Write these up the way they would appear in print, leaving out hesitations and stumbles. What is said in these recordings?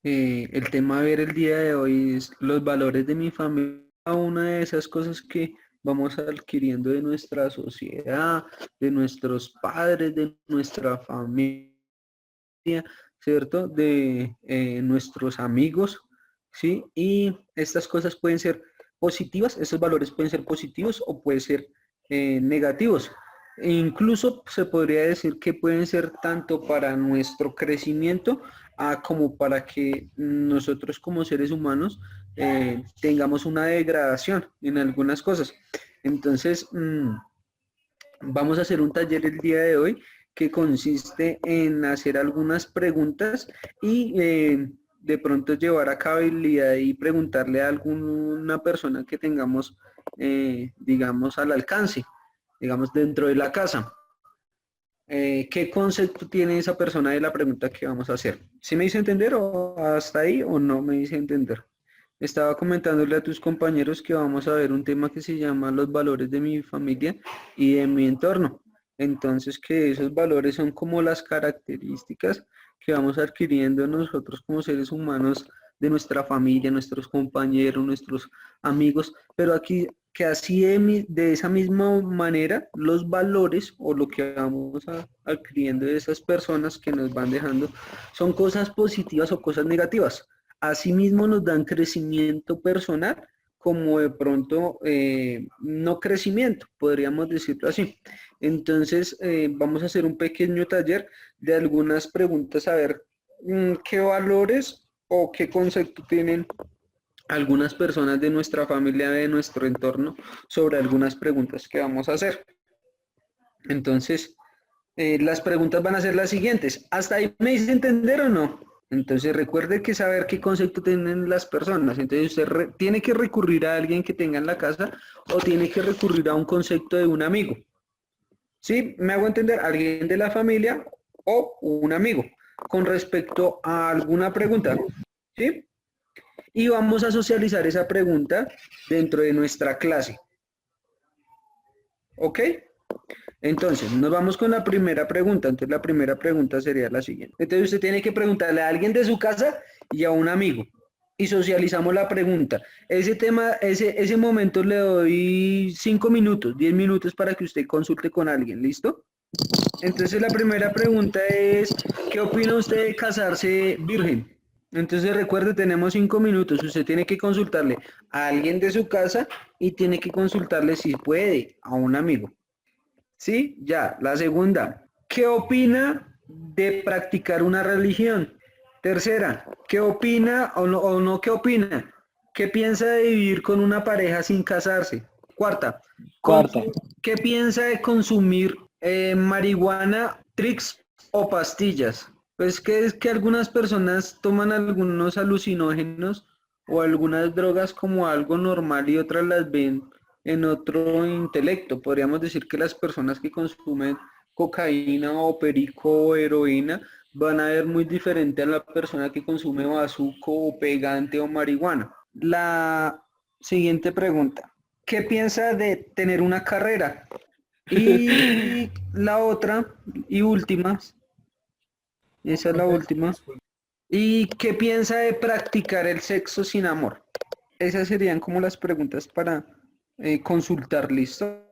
El tema a ver el día de hoy es los valores de mi familia, una de esas cosas que vamos adquiriendo de nuestra sociedad, de nuestros padres, de nuestra familia, ¿cierto? De nuestros amigos, ¿sí? Y estas cosas pueden ser positivas, esos valores pueden ser positivos o pueden ser negativos. E incluso se podría decir que pueden ser tanto para nuestro crecimiento como para que nosotros como seres humanos tengamos una degradación en algunas cosas. Entonces, vamos a hacer un taller el día de hoy que consiste en hacer algunas preguntas y de pronto llevar a cabo y preguntarle a alguna persona que tengamos, digamos, al alcance, digamos, dentro de la casa. ¿Qué concepto tiene esa persona de la pregunta que vamos a hacer? ¿Sí me hice entender o hasta ahí o no me hice entender? Estaba comentándole a tus compañeros que vamos a ver un tema que se llama los valores de mi familia y de mi entorno. Entonces, que esos valores son como las características que vamos adquiriendo nosotros como seres humanos de nuestra familia, nuestros compañeros, nuestros amigos, pero aquí que así de esa misma manera los valores o lo que vamos adquiriendo de esas personas que nos van dejando son cosas positivas o cosas negativas. Asimismo nos dan crecimiento personal como de pronto no crecimiento, podríamos decirlo así. Entonces vamos a hacer un pequeño taller de algunas preguntas a ver qué valores o qué concepto tienen algunas personas de nuestra familia, de nuestro entorno, sobre algunas preguntas que vamos a hacer. Entonces, las preguntas van a ser las siguientes. ¿Hasta ahí me hice entender o no? Entonces, recuerde que saber qué concepto tienen las personas. Entonces, usted tiene que recurrir a alguien que tenga en la casa o tiene que recurrir a un concepto de un amigo. ¿Sí? ¿Me hago entender? Alguien de la familia o un amigo con respecto a alguna pregunta. ¿Sí? Y vamos a socializar esa pregunta dentro de nuestra clase. ¿Ok? Entonces, nos vamos con la primera pregunta. Entonces, la primera pregunta sería la siguiente. Entonces, usted tiene que preguntarle a alguien de su casa y a un amigo. Y socializamos la pregunta. Ese tema, ese momento le doy 5 minutos, 10 minutos para que usted consulte con alguien. ¿Listo? Entonces, la primera pregunta es, ¿qué opina usted de casarse virgen? Entonces, recuerde, tenemos 5 minutos. Usted tiene que consultarle a alguien de su casa y tiene que consultarle si puede a un amigo. Sí, ya. La segunda, ¿qué opina de practicar una religión? Tercera, ¿qué opina o no qué opina? ¿Qué piensa de vivir con una pareja sin casarse? Cuarta, Cuarta. ¿qué piensa de consumir marihuana, tricks o pastillas? Pues que es que algunas personas toman algunos alucinógenos o algunas drogas como algo normal y otras las ven en otro intelecto. Podríamos decir que las personas que consumen cocaína o perico o heroína van a ver muy diferente a la persona que consume bazuco o pegante o marihuana. La siguiente pregunta. ¿Qué piensa de tener una carrera? Y la otra y última, esa es la última. ¿Y qué piensa de practicar el sexo sin amor? Esas serían como las preguntas para consultar, ¿listo?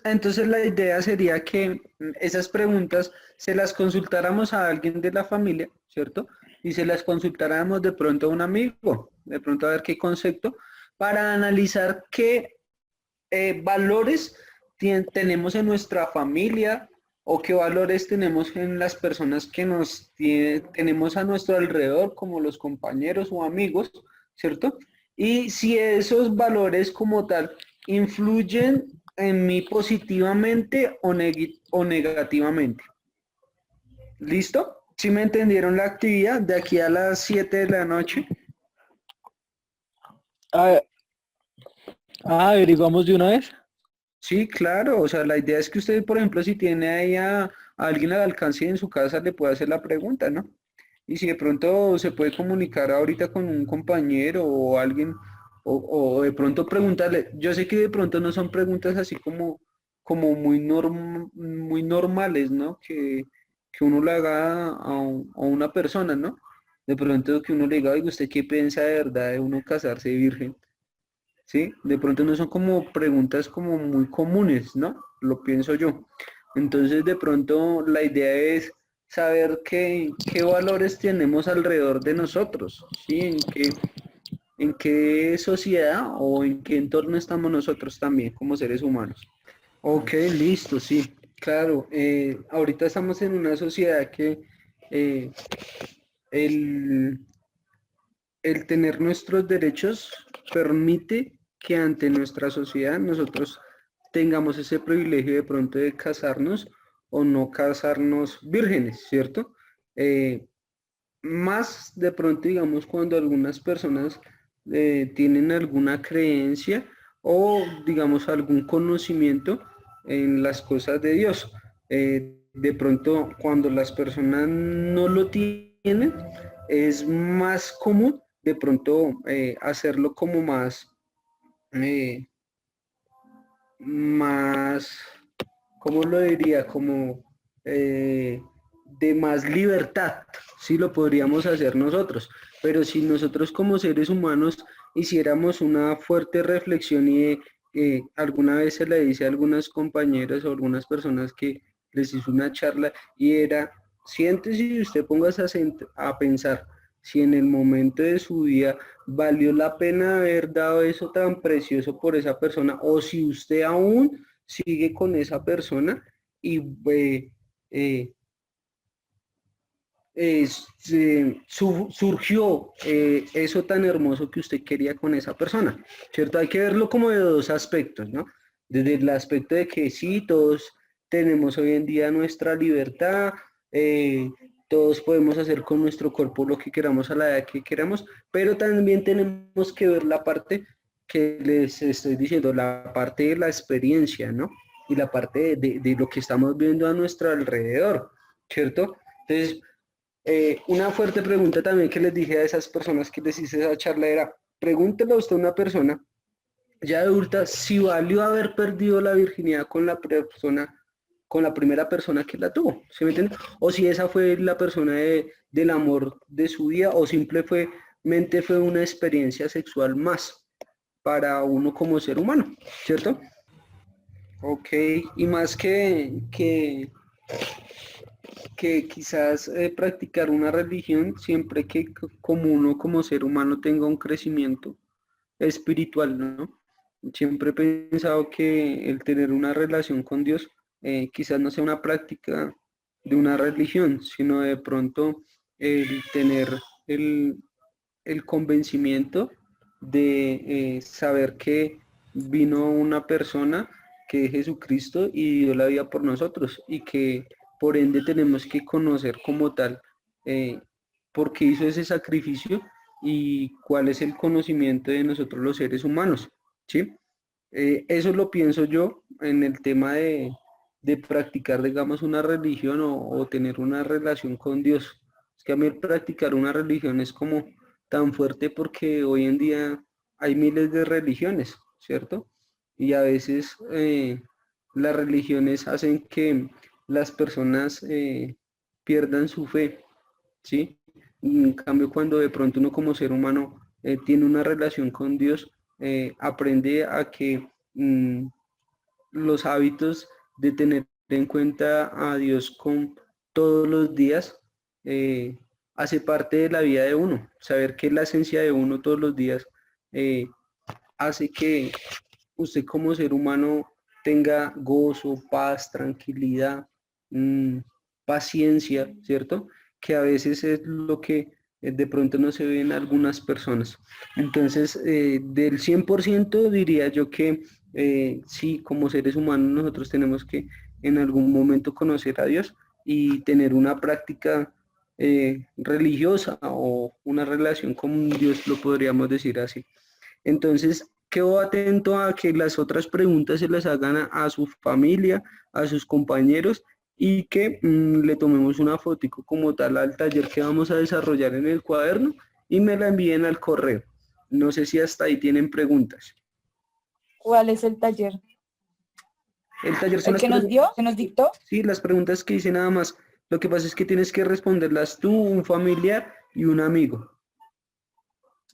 Entonces la idea sería que esas preguntas se las consultáramos a alguien de la familia, ¿cierto? Y se las consultáramos de pronto a un amigo, de pronto a ver qué concepto, para analizar qué valores tenemos en nuestra familia o qué valores tenemos en las personas que tenemos a nuestro alrededor, como los compañeros o amigos, ¿cierto? Y si esos valores como tal influyen en mí positivamente o negativamente. ¿Listo? ¿Sí me entendieron la actividad de aquí a las 7 de la noche? Ah, averiguamos de una vez. Sí, claro, o sea, la idea es que usted, por ejemplo, si tiene ahí a alguien al alcance en su casa, le puede hacer la pregunta, ¿no? Y si de pronto se puede comunicar ahorita con un compañero o alguien, o de pronto preguntarle, yo sé que de pronto no son preguntas así como muy normales, ¿no? Que uno le haga a una persona, ¿no? De pronto que uno le diga, oiga, ¿usted qué piensa de verdad de uno casarse virgen? ¿Sí? De pronto no son como preguntas como muy comunes, ¿no? Lo pienso yo. Entonces, de pronto la idea es saber qué valores tenemos alrededor de nosotros, ¿sí? En qué sociedad o en qué entorno estamos nosotros también como seres humanos. Ok, listo, sí, claro. Ahorita estamos en una sociedad que eh, el, el tener nuestros derechos permite que ante nuestra sociedad nosotros tengamos ese privilegio de pronto de casarnos o no casarnos vírgenes, ¿cierto? Eh, Más de pronto, digamos, cuando algunas personas tienen alguna creencia o, digamos, algún conocimiento en las cosas de Dios. De pronto, cuando las personas no lo tienen, es más común de pronto hacerlo como eh, más, ¿cómo lo diría? Como eh, de más libertad, sí lo podríamos hacer nosotros. Pero si nosotros como seres humanos hiciéramos una fuerte reflexión y alguna vez se le dice a algunas compañeras o algunas personas que les hizo una charla y era, siéntese y usted póngase a pensar si en el momento de su vida valió la pena haber dado eso tan precioso por esa persona o si usted aún sigue con esa persona y eh, surgió eso tan hermoso que usted quería con esa persona, ¿cierto? Hay que verlo como de dos aspectos, ¿no? Desde el aspecto de que sí, todos tenemos hoy en día nuestra libertad, eh, todos podemos hacer con nuestro cuerpo lo que queramos a la edad que queramos, pero también tenemos que ver la parte que les estoy diciendo, la parte de la experiencia, ¿no? Y la parte de lo que estamos viendo a nuestro alrededor, ¿cierto? Entonces, una fuerte pregunta también que les dije a esas personas que les hice esa charla era, pregúntele a usted a una persona ya adulta si valió haber perdido la virginidad con la persona, con la primera persona que la tuvo, ¿sí me entiende? O si esa fue la persona del amor de su vida o simplemente fue una experiencia sexual más para uno como ser humano, ¿cierto? Ok, y más que quizás practicar una religión siempre que como uno como ser humano tenga un crecimiento espiritual, ¿no? Siempre he pensado que el tener una relación con Dios quizás no sea una práctica de una religión, sino de pronto el tener el, el convencimiento de saber que vino una persona que es Jesucristo y dio la vida por nosotros y que por ende tenemos que conocer como tal eh, por qué hizo ese sacrificio y cuál es el conocimiento de nosotros los seres humanos, ¿sí? Eso lo pienso yo en el tema de practicar, digamos, una religión o tener una relación con Dios. Es que a mí el practicar una religión es como tan fuerte porque hoy en día hay miles de religiones, ¿cierto? Y a veces las religiones hacen que las personas pierdan su fe, ¿sí? En cambio, cuando de pronto uno como ser humano tiene una relación con Dios, aprende a que los hábitos de tener en cuenta a Dios con todos los días eh, hace parte de la vida de uno. Saber que la esencia de uno todos los días eh, hace que usted como ser humano tenga gozo, paz, tranquilidad, mm, paciencia, ¿cierto? Que a veces es lo que de pronto no se ve en algunas personas. Entonces, del 100% diría yo que sí, como seres humanos nosotros tenemos que en algún momento conocer a Dios y tener una práctica religiosa o una relación con Dios, lo podríamos decir así. Entonces, quedo atento a que las otras preguntas se las hagan a su familia, a sus compañeros y que le tomemos una fotico como tal al taller que vamos a desarrollar en el cuaderno y me la envíen al correo. No sé si hasta ahí tienen preguntas. ¿Cuál es el taller? El taller son ¿El las que nos preguntas, dio? ¿Que nos dictó? sí, las preguntas que hice nada más. Lo que pasa es que tienes que responderlas tú, un familiar y un amigo.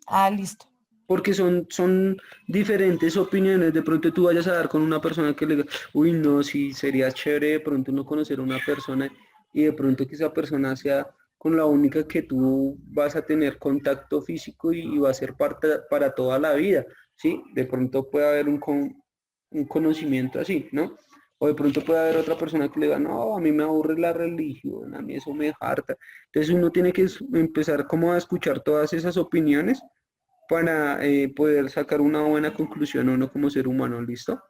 Ah, listo. Porque son diferentes opiniones. De pronto tú vayas a dar con una persona que le diga, uy, no, sí, sería chévere de pronto no conocer a una persona y de pronto que esa persona sea con la única que tú vas a tener contacto físico y va a ser parte para toda la vida, ¿sí? De pronto puede haber un conocimiento así, ¿no? O de pronto puede haber otra persona que le diga, no, a mí me aburre la religión, a mí eso me harta. Entonces uno tiene que empezar como a escuchar todas esas opiniones para poder sacar una buena conclusión uno como ser humano, ¿listo?